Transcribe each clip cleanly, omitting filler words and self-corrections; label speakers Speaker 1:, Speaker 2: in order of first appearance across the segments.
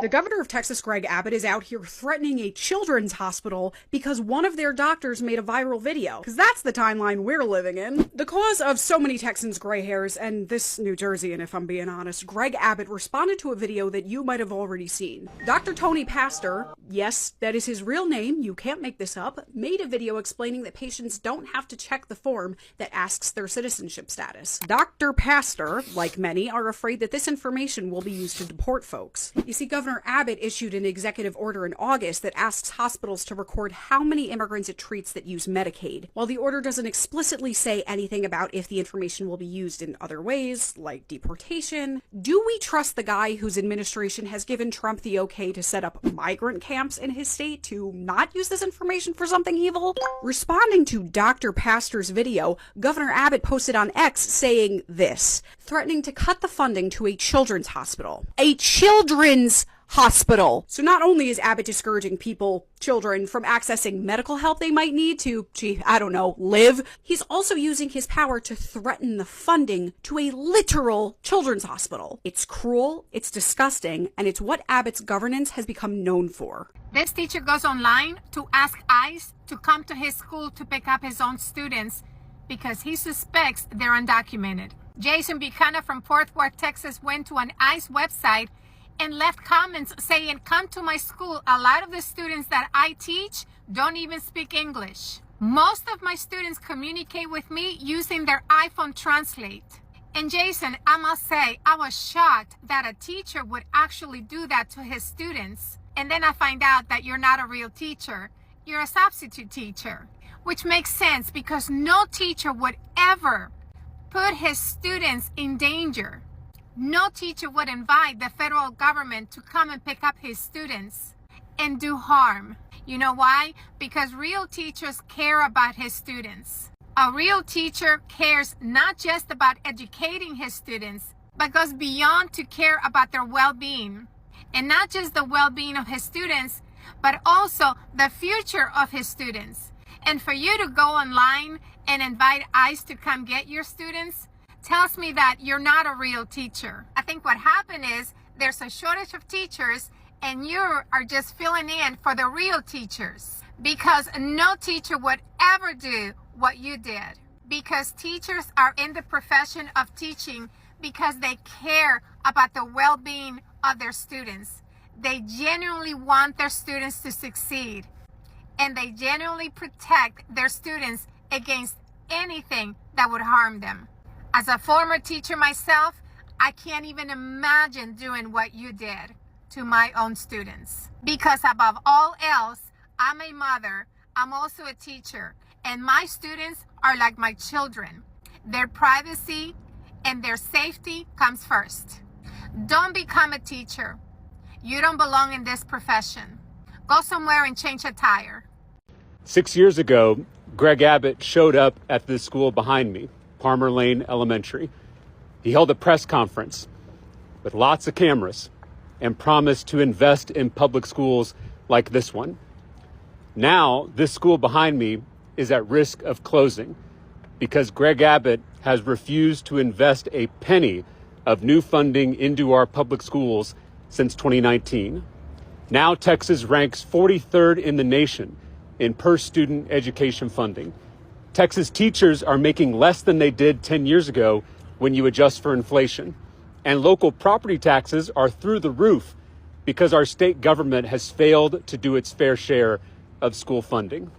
Speaker 1: The governor of Texas, Greg Abbott, is out here threatening a children's hospital because one of their doctors made a viral video. Because that's the timeline we're living in. The cause of so many Texans' gray hairs, and this New Jerseyan, if I'm being honest, Greg Abbott responded to a video that you might have already seen. Dr. Tony Pastor, yes, that is his real name, you can't make this up, made a video explaining that patients don't have to check the form that asks their citizenship status. Dr. Pastor, like many, are afraid that this information will be used to deport folks. You see, Governor Abbott issued an executive order in August that asks hospitals to record how many immigrants it treats that use Medicaid. While the order doesn't explicitly say anything about if the information will be used in other ways, like deportation, do we trust the guy whose administration has given Trump the okay to set up migrant camps in his state to not use this information for something evil? Responding to Dr. Pastor's video, Governor Abbott posted on X saying this, threatening to cut the funding to a children's hospital. A children's hospital. So not only is Abbott discouraging children from accessing medical help they might need to, live, he's also using his power to threaten the funding to a literal children's hospital. It's cruel, it's disgusting, and it's what Abbott's governance has become known for.
Speaker 2: This teacher goes online to ask ICE to come to his school to pick up his own students because he suspects they're undocumented. Jason Buchanan from Fort Worth, Texas went to an ICE website and left comments saying, "Come to my school. A lot of the students that I teach don't even speak English. Most of my students communicate with me using their iPhone Translate." And Jason, I must say, I was shocked that a teacher would actually do that to his students. And then I find out that you're not a real teacher. You're a substitute teacher, which makes sense because no teacher would ever put his students in danger. No teacher would invite the federal government to come and pick up his students and do harm. You know why? Because real teachers care about his students. A real teacher cares not just about educating his students, but goes beyond to care about their well-being. And not just the well-being of his students, but also the future of his students. And for you to go online and invite ICE to come get your students tells me that you're not a real teacher. I think what happened is there's a shortage of teachers and you are just filling in for the real teachers, because no teacher would ever do what you did, because teachers are in the profession of teaching because they care about the well-being of their students. They genuinely want their students to succeed, and they genuinely protect their students against anything that would harm them. As a former teacher myself, I can't even imagine doing what you did to my own students. Because above all else, I'm a mother, I'm also a teacher, and my students are like my children. Their privacy and their safety comes first. Don't become a teacher. You don't belong in this profession. Go somewhere and change a tire.
Speaker 3: 6 years ago, Greg Abbott showed up at this school behind me, Palmer Lane Elementary. He held a press conference with lots of cameras and promised to invest in public schools like this one. Now, this school behind me is at risk of closing because Greg Abbott has refused to invest a penny of new funding into our public schools since 2019. Now, Texas ranks 43rd in the nation in per student education funding. Texas teachers are making less than they did 10 years ago when you adjust for inflation. And local property taxes are through the roof because our state government has failed to do its fair share of school funding.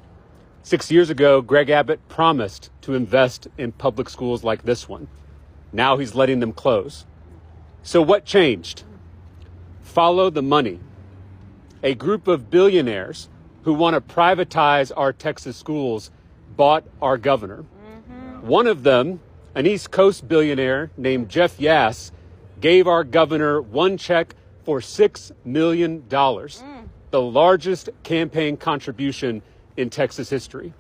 Speaker 3: 6 years ago, Greg Abbott promised to invest in public schools like this one. Now he's letting them close. So what changed? Follow the money. A group of billionaires who want to privatize our Texas schools bought our governor. One of them, an East Coast billionaire named Jeff Yass, gave our governor one check for $6 million, the largest campaign contribution in Texas history.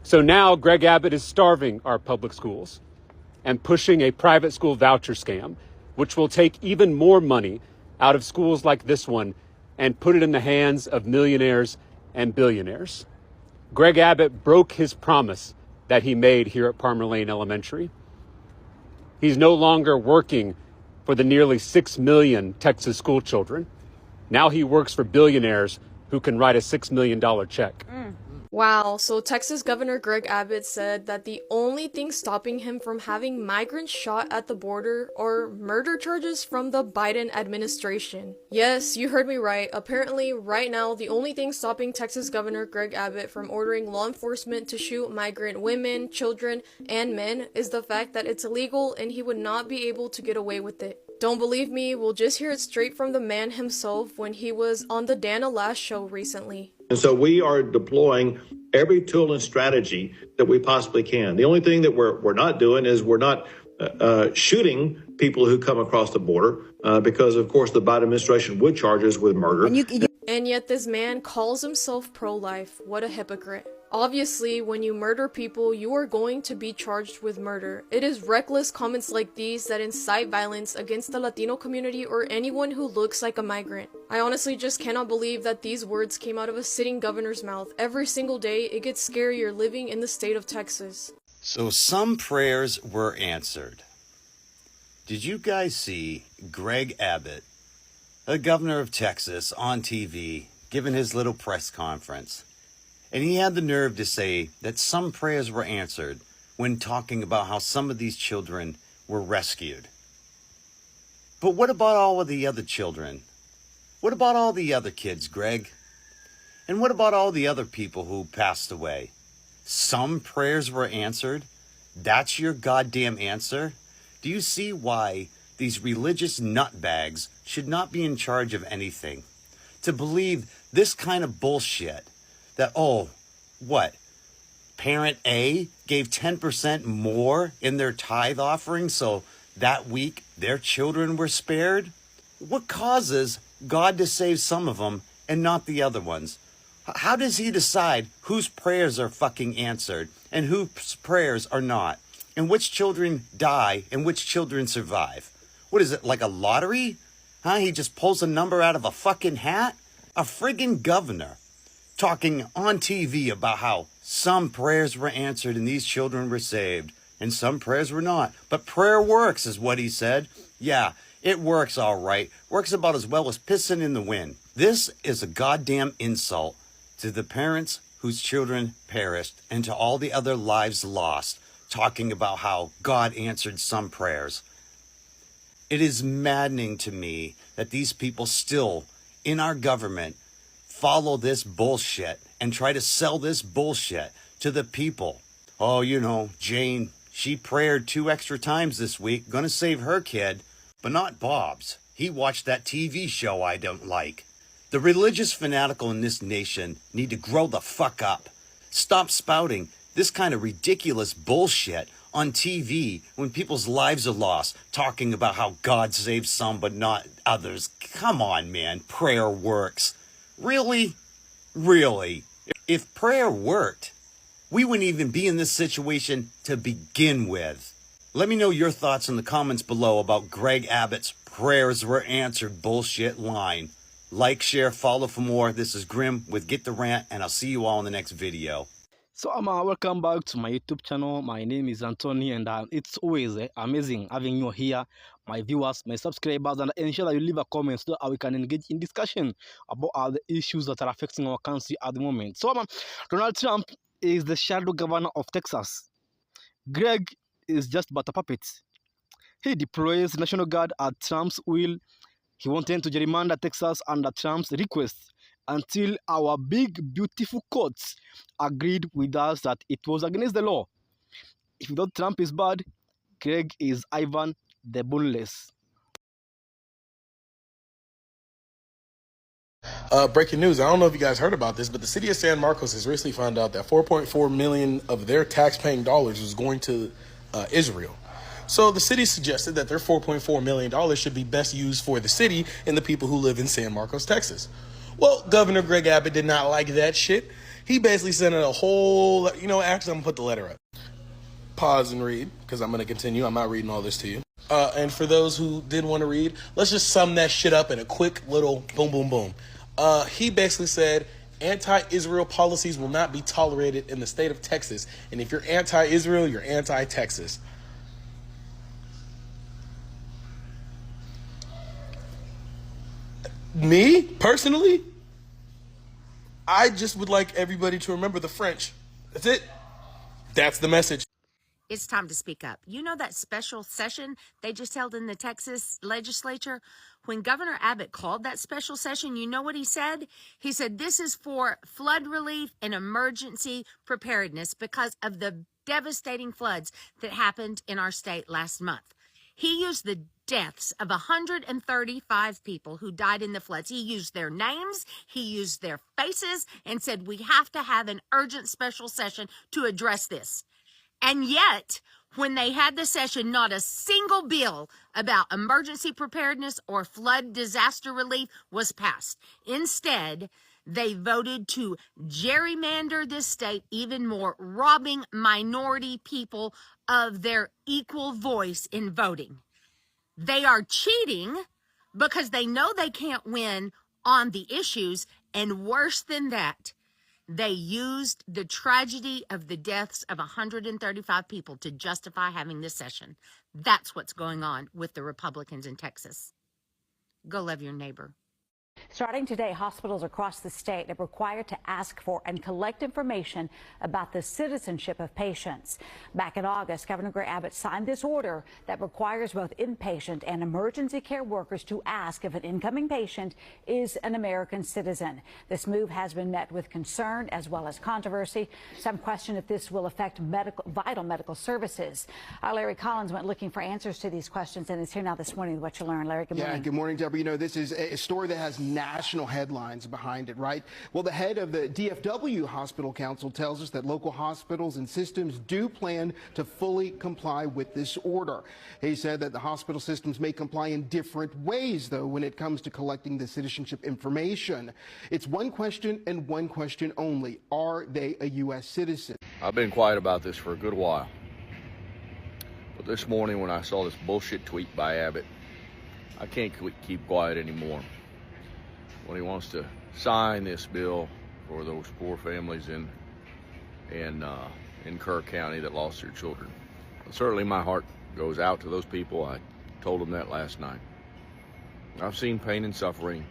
Speaker 3: So now Greg Abbott is starving our public schools and pushing a private school voucher scam, which will take even more money out of schools like this one and put it in the hands of millionaires and billionaires. Greg Abbott broke his promise that he made here at Palmer Lane Elementary. He's no longer working for the nearly 6 million Texas school children. Now he works for billionaires who can write a $6 million check.
Speaker 4: Wow, so Texas Governor Greg Abbott said that the only thing stopping him from having migrants shot at the border are murder charges from the Biden administration. Yes, you heard me right. Apparently, right now, the only thing stopping Texas Governor Greg Abbott from ordering law enforcement to shoot migrant women, children, and men is the fact that it's illegal and he would not be able to get away with it. Don't believe me? We'll just hear it straight from the man himself when he was on the Dana Lash show recently.
Speaker 5: And so we are deploying every tool and strategy that we possibly can. The only thing that we're not doing is we're not shooting people who come across the border because, of course, the Biden administration would charge us with murder.
Speaker 4: And yet this man calls himself pro-life. What a hypocrite. Obviously, when you murder people, you are going to be charged with murder. It is reckless comments like these that incite violence against the Latino community or anyone who looks like a migrant. I honestly just cannot believe that these words came out of a sitting governor's mouth. Every single day, it gets scarier living in the state of Texas.
Speaker 6: So some prayers were answered. Did you guys see Greg Abbott, the governor of Texas, on TV, giving his little press conference? And he had the nerve to say that some prayers were answered when talking about how some of these children were rescued. But what about all of the other children? What about all the other kids, Greg? And what about all the other people who passed away? Some prayers were answered? That's your goddamn answer? Do you see why these religious nutbags should not be in charge of anything? To believe this kind of bullshit. That, oh, what? Parent A gave 10% more in their tithe offering, so that week their children were spared? What causes God to save some of them and not the other ones? How does he decide whose prayers are fucking answered and whose prayers are not? And which children die and which children survive? What is it, like a lottery? Huh? He just pulls a number out of a fucking hat? A friggin' governor talking on TV about how some prayers were answered and these children were saved and some prayers were not. But prayer works is what he said. Yeah, it works all right. Works about as well as pissing in the wind. This is a goddamn insult to the parents whose children perished and to all the other lives lost, talking about how God answered some prayers. It is maddening to me that these people still, in our government, follow this bullshit and try to sell this bullshit to the people. Oh, you know, Jane, she prayed 2 extra times this week, gonna save her kid, but not Bob's. He watched that TV show I don't like. The religious fanatical in this nation need to grow the fuck up. Stop spouting this kind of ridiculous bullshit on TV when people's lives are lost, talking about how God saves some but not others. Come on, man, prayer works. Really? Really? If prayer worked, we wouldn't even be in this situation to begin with. Let me know your thoughts in the comments below about Greg Abbott's prayers were answered bullshit line. Like, share, follow for more. This is Grim with Get the Rant, and I'll see you all in the next video.
Speaker 7: So welcome back to my YouTube channel. My name is Anthony, and it's always amazing having you here, my viewers, my subscribers, and ensure that you leave a comment so that we can engage in discussion about all the issues that are affecting our country at the moment. So Donald Trump is the shadow governor of Texas. Greg is just but a puppet. He deploys National Guard at Trump's will. He wanted to gerrymander Texas under Trump's request until our big, beautiful courts agreed with us that it was against the law. If you thought Trump is bad, Greg is Ivan the Boneless.
Speaker 8: Breaking news. I don't know if you guys heard about this, but the city of San Marcos has recently found out that 4.4 million of their tax-paying dollars was going to Israel. So the city suggested that their $4.4 million should be best used for the city and the people who live in San Marcos, Texas. Well, Governor Gregg Abbott did not like that shit. He basically sent a whole, actually, I'm going to put the letter up. Pause and read, because I'm going to continue. I'm not reading all this to you. And for those who did want to read, let's just sum that shit up in a quick little boom, boom, boom. He basically said anti-Israel policies will not be tolerated in the state of Texas. And if you're anti-Israel, you're anti-Texas. Me, personally, I just would like everybody to remember the French. That's it. That's the message.
Speaker 9: It's time to speak up. You know that special session they just held in the Texas legislature? When Governor Abbott called that special session, you know what he said? He said this is for flood relief and emergency preparedness because of the devastating floods that happened in our state last month. He used the deaths of 135 people who died in the floods. He used their names, he used their faces, and said we have to have an urgent special session to address this. And yet, when they had the session, not a single bill about emergency preparedness or flood disaster relief was passed. Instead, they voted to gerrymander this state even more, robbing minority people of their equal voice in voting. They are cheating because they know they can't win on the issues, and worse than that, they used the tragedy of the deaths of 135 people to justify having this session. That's what's going on with the Republicans in Texas. Go love your neighbor.
Speaker 10: Starting today, hospitals across the state are required to ask for and collect information about the citizenship of patients. Back in August, Governor Gregg Abbott signed this order that requires both inpatient and emergency care workers to ask if an incoming patient is an American citizen. This move has been met with concern as well as controversy. Some question if this will affect vital medical services. Our Larry Collins went looking for answers to these questions and is here now this morning with what you learned. Larry, good morning.
Speaker 11: Yeah, good morning, Deborah. You know, this is a story that has national headlines behind it, right? Well, the head of the DFW Hospital Council tells us that local hospitals and systems do plan to fully comply with this order. He said that the hospital systems may comply in different ways, though, when it comes to collecting the citizenship information. It's one question and one question only. Are they a U.S. citizen?
Speaker 12: I've been quiet about this for a good while. But this morning when I saw this bullshit tweet by Abbott, I can't keep quiet anymore. When he wants to sign this bill for those poor families in Kerr County that lost their children. And certainly my heart goes out to those people. I told them that last night. I've seen pain and suffering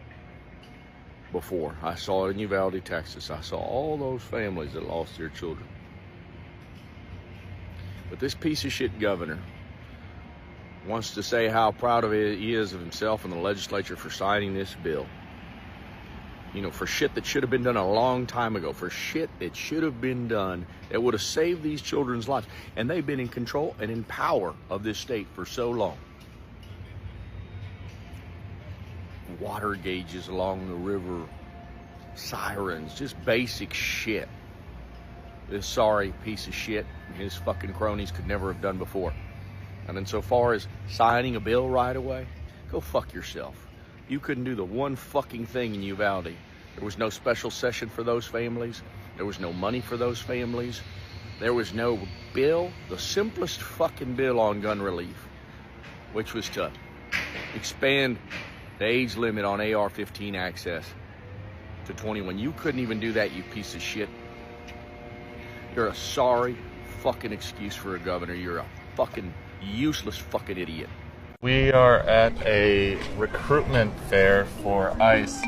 Speaker 12: before. I saw it in Uvalde, Texas. I saw all those families that lost their children. But this piece of shit governor wants to say how proud he is of himself and the legislature for signing this bill. You know, for shit that should have been done a long time ago, for shit that should have been done that would have saved these children's lives. And they've been in control and in power of this state for so long. Water gauges along the river, sirens, just basic shit. This sorry piece of shit and his fucking cronies could never have done before. And insofar as signing a bill right away, go fuck yourself. You couldn't do the one fucking thing in Uvalde. There was no special session for those families. There was no money for those families. There was no bill, the simplest fucking bill on gun relief, which was to expand the age limit on AR-15 access to 21. You couldn't even do that, you piece of shit. You're a sorry fucking excuse for a governor. You're a fucking useless fucking idiot.
Speaker 13: We are at a recruitment fair for ICE.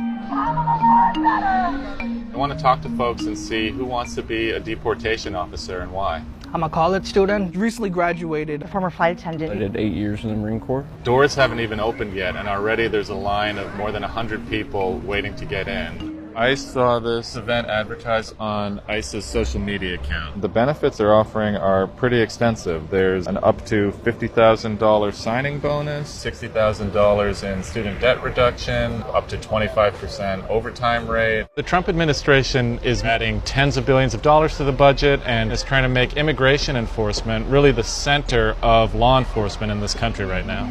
Speaker 13: I want to talk to folks and see who wants to be a deportation officer and why.
Speaker 14: I'm a college student, recently graduated.
Speaker 15: Former flight attendant.
Speaker 16: I did 8 years in the Marine Corps.
Speaker 13: Doors haven't even opened yet, and already there's a line of more than 100 people waiting to get in. ICE saw this event advertised on ICE's social media account. The benefits they're offering are pretty extensive. There's an up to $50,000 signing bonus, $60,000 in student debt reduction, up to 25% overtime rate. The Trump administration is adding tens of billions of dollars to the budget and is trying to make immigration enforcement really the center of law enforcement in this country right now.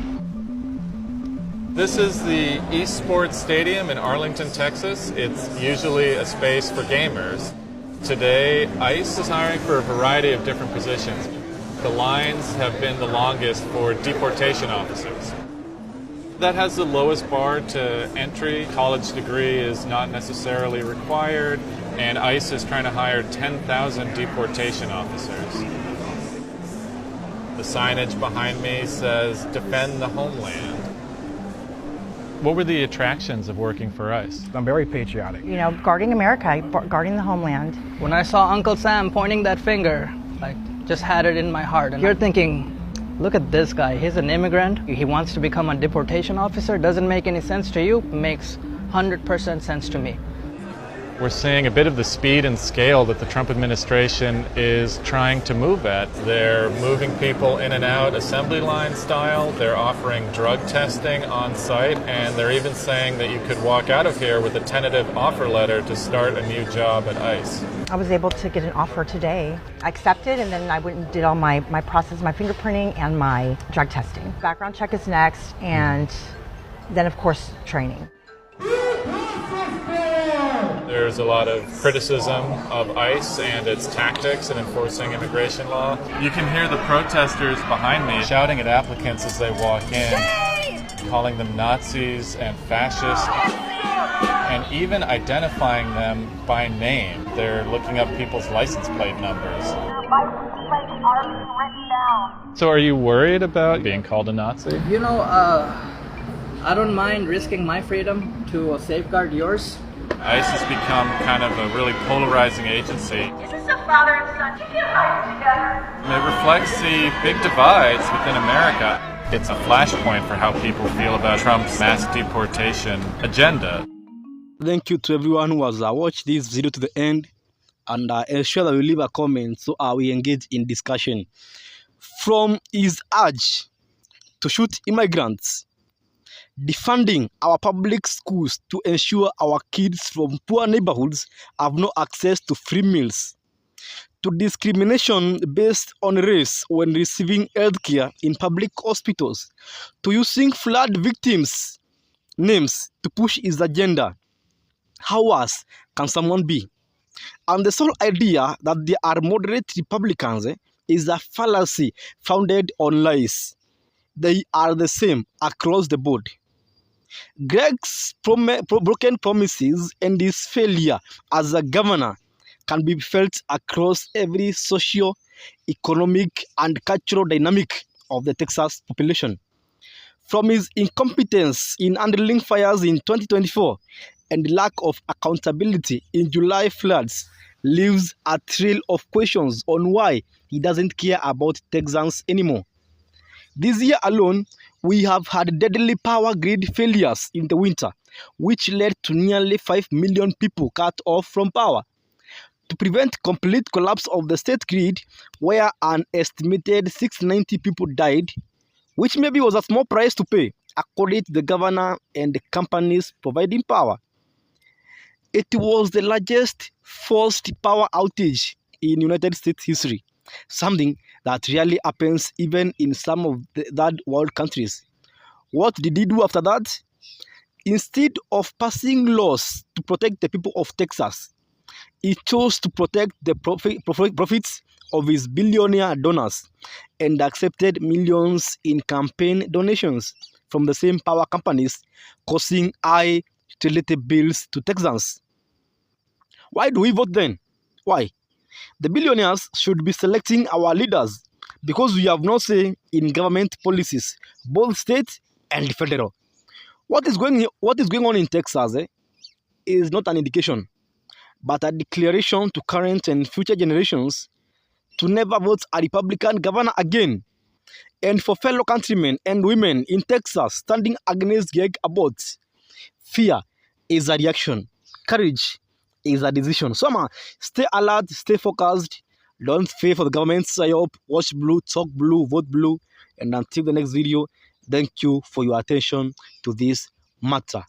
Speaker 13: This is the Esports Stadium in Arlington, Texas. It's usually a space for gamers. Today, ICE is hiring for a variety of different positions. The lines have been the longest for deportation officers. That has the lowest bar to entry. College degree is not necessarily required, and ICE is trying to hire 10,000 deportation officers. The signage behind me says, "Defend the Homeland." What were the attractions of working for ICE?
Speaker 14: I'm very patriotic.
Speaker 15: You know, guarding America, guarding the homeland.
Speaker 14: When I saw Uncle Sam pointing that finger, I just had it in my heart. And you're thinking, look at this guy. He's an immigrant. He wants to become a deportation officer. Doesn't make any sense to you. Makes 100% sense to me.
Speaker 13: We're seeing a bit of the speed and scale that the Trump administration is trying to move at. They're moving people in and out assembly line style. They're offering drug testing on site, and they're even saying that you could walk out of here with a tentative offer letter to start a new job at ICE.
Speaker 15: I was able to get an offer today. I accepted, and then I went and did all my process, my fingerprinting and my drug testing. Background check is next, and then, of course, training.
Speaker 13: There's a lot of criticism of ICE and its tactics in enforcing immigration law. You can hear the protesters behind me shouting at applicants as they walk in, calling them Nazis and fascists, and even identifying them by name. They're looking up people's license plate numbers. So are you worried about being called a Nazi?
Speaker 14: You know, I don't mind risking my freedom to safeguard yours.
Speaker 13: ICE has become kind of a really polarizing agency.
Speaker 16: Is this a father and son? You get life together.
Speaker 13: It reflects the big divides within America. It's a flashpoint for how people feel about Trump's mass deportation agenda.
Speaker 7: Thank you to everyone who has watched this video to the end, and ensure that you leave a comment so we engage in discussion. From his urge to shoot immigrants, defunding our public schools to ensure our kids from poor neighborhoods have no access to free meals, to discrimination based on race when receiving healthcare in public hospitals, to using flood victims' names to push his agenda. How worse can someone be? And the sole idea that there are moderate Republicans is a fallacy founded on lies. They are the same across the board. Greg's broken promises and his failure as a governor can be felt across every socio, economic, and cultural dynamic of the Texas population. From his incompetence in handling fires in 2024 and lack of accountability in July floods leaves a trail of questions on why he doesn't care about Texans anymore. This year alone, we have had deadly power grid failures in the winter, which led to nearly 5 million people cut off from power. To prevent complete collapse of the state grid, where an estimated 690 people died, which maybe was a small price to pay, according to the governor and the companies providing power. It was the largest forced power outage in United States history, something that rarely happens even in some of the third world countries. What did he do after that? Instead of passing laws to protect the people of Texas, he chose to protect the profits of his billionaire donors and accepted millions in campaign donations from the same power companies, causing high utility bills to Texans. Why do we vote then? Why? The billionaires should be selecting our leaders because we have no say in government policies, both state and federal. What is going on in Texas is not an indication, but a declaration to current and future generations to never vote a Republican governor again. And for fellow countrymen and women in Texas standing against Greg Abbott, fear is a reaction. Courage is a decision. So stay alert, stay focused, don't fear for the government's psyop, watch blue, talk blue, vote blue, and until the next video, thank you for your attention to this matter.